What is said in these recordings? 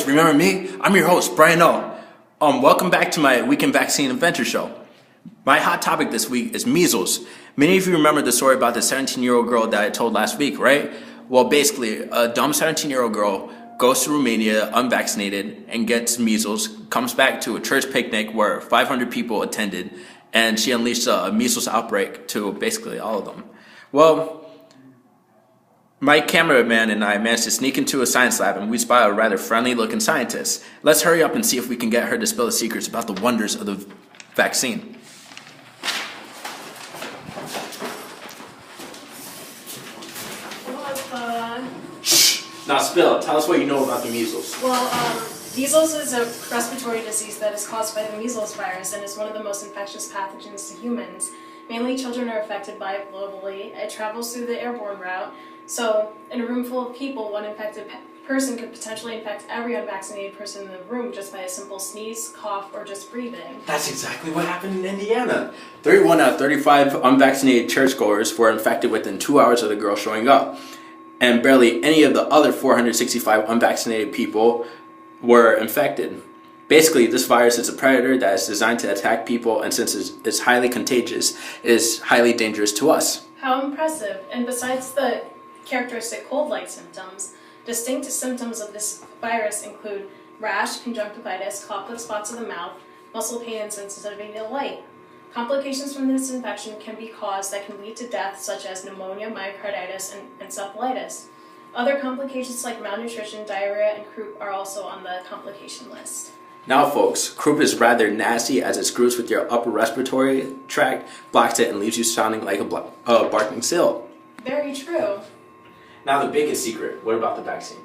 guys, remember me? I'm your host, Brian O. Welcome back to my Weekend Vaccine Adventure Show. My hot topic this week is measles. Many of you remember the story about the 17-year-old girl that I told last week, right? Well, basically, a dumb 17-year-old girl goes to Romania unvaccinated and gets measles, comes back to a church picnic where 500 people attended, and she unleashed a measles outbreak to basically all of them. Well, my cameraman and I managed to sneak into a science lab and we spot a rather friendly-looking scientist. Let's hurry up and see if we can get her to spill the secrets about the wonders of the vaccine. Shh! Now spill. Tell us what you know about the measles. Well, measles is a respiratory disease that is caused by the measles virus and is one of the most infectious pathogens to humans. Mainly children are affected by it globally. It travels through the airborne route. So, in a room full of people, one infected person could potentially infect every unvaccinated person in the room just by a simple sneeze, cough, or just breathing. That's exactly what happened in Indiana. 31 out of 35 unvaccinated churchgoers were infected within 2 hours of the girl showing up. And barely any of the other 465 unvaccinated people were infected. Basically, this virus is a predator that is designed to attack people, and since it's highly contagious, it is highly dangerous to us. How impressive. And besides the characteristic cold-like symptoms, distinct symptoms of this virus include rash, conjunctivitis, cough with spots of the mouth, muscle pain, and sensitivity to light. Complications from this infection can be caused that can lead to death, such as pneumonia, myocarditis, and encephalitis. Other complications like malnutrition, diarrhea, and croup are also on the complication list. Now folks, croup is rather nasty as it screws with your upper respiratory tract, blocks it, and leaves you sounding like a barking seal. Very true. Now the biggest secret, what about the vaccine?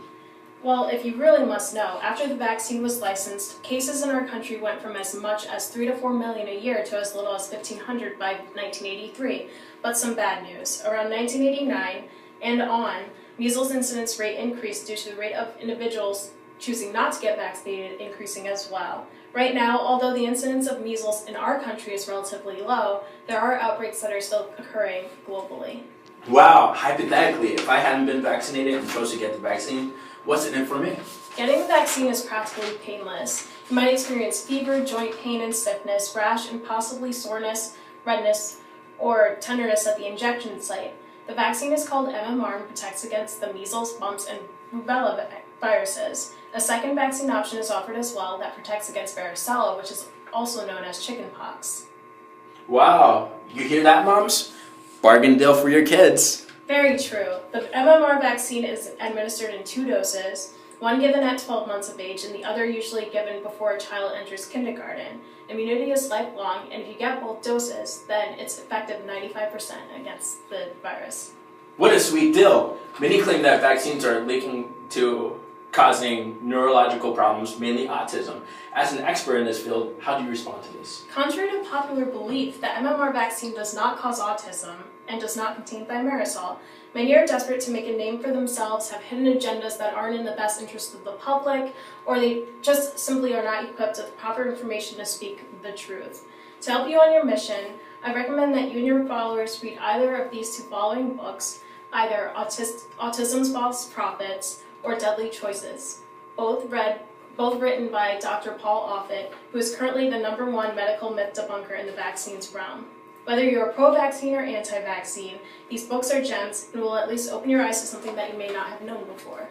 Well, if you really must know, after the vaccine was licensed, cases in our country went from as much as 3 to 4 million a year to as little as 1,500 by 1983. But some bad news. Around 1989 and on, measles incidence rate increased due to the rate of individuals choosing not to get vaccinated increasing as well. Right now, although the incidence of measles in our country is relatively low, there are outbreaks that are still occurring globally. Wow, hypothetically, if I hadn't been vaccinated and chose to get the vaccine, what's in it for me? Getting the vaccine is practically painless. You might experience fever, joint pain and stiffness, rash, and possibly soreness, redness, or tenderness at the injection site. The vaccine is called MMR and protects against the measles, mumps, and rubella viruses. A second vaccine option is offered as well that protects against varicella, which is also known as chickenpox. Wow, you hear that, moms? Bargain deal for your kids. Very true. The MMR vaccine is administered in 2 doses, one given at 12 months of age and the other usually given before a child enters kindergarten. Immunity is lifelong, and if you get both doses, then it's effective 95% against the virus. What a sweet deal. Many claim that vaccines are linking to causing neurological problems, mainly autism. As an expert in this field, how do you respond to this? Contrary to popular belief, the MMR vaccine does not cause autism and does not contain thimerosal. Many are desperate to make a name for themselves, have hidden agendas that aren't in the best interest of the public, or they just simply are not equipped with proper information to speak the truth. To help you on your mission, I recommend that you and your followers read either of these 2 following books, either Autism's False Prophets or Deadly Choices, both written by Dr. Paul Offit, who is currently the #1 medical myth debunker in the vaccines realm. Whether you're pro-vaccine or anti-vaccine, these books are gems and will at least open your eyes to something that you may not have known before.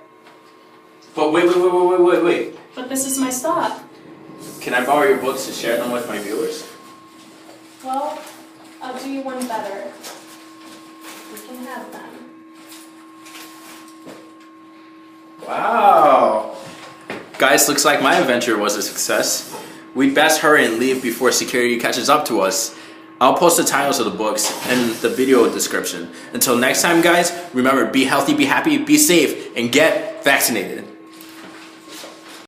But wait. But this is my stop. Can I borrow your books to share them with my viewers? Well, I'll do you one better. You can have them. Wow. Guys, looks like my adventure was a success. We'd best hurry and leave before security catches up to us. I'll post the titles of the books in the video description. Until next time, guys, remember, be healthy, be happy, be safe, and get vaccinated.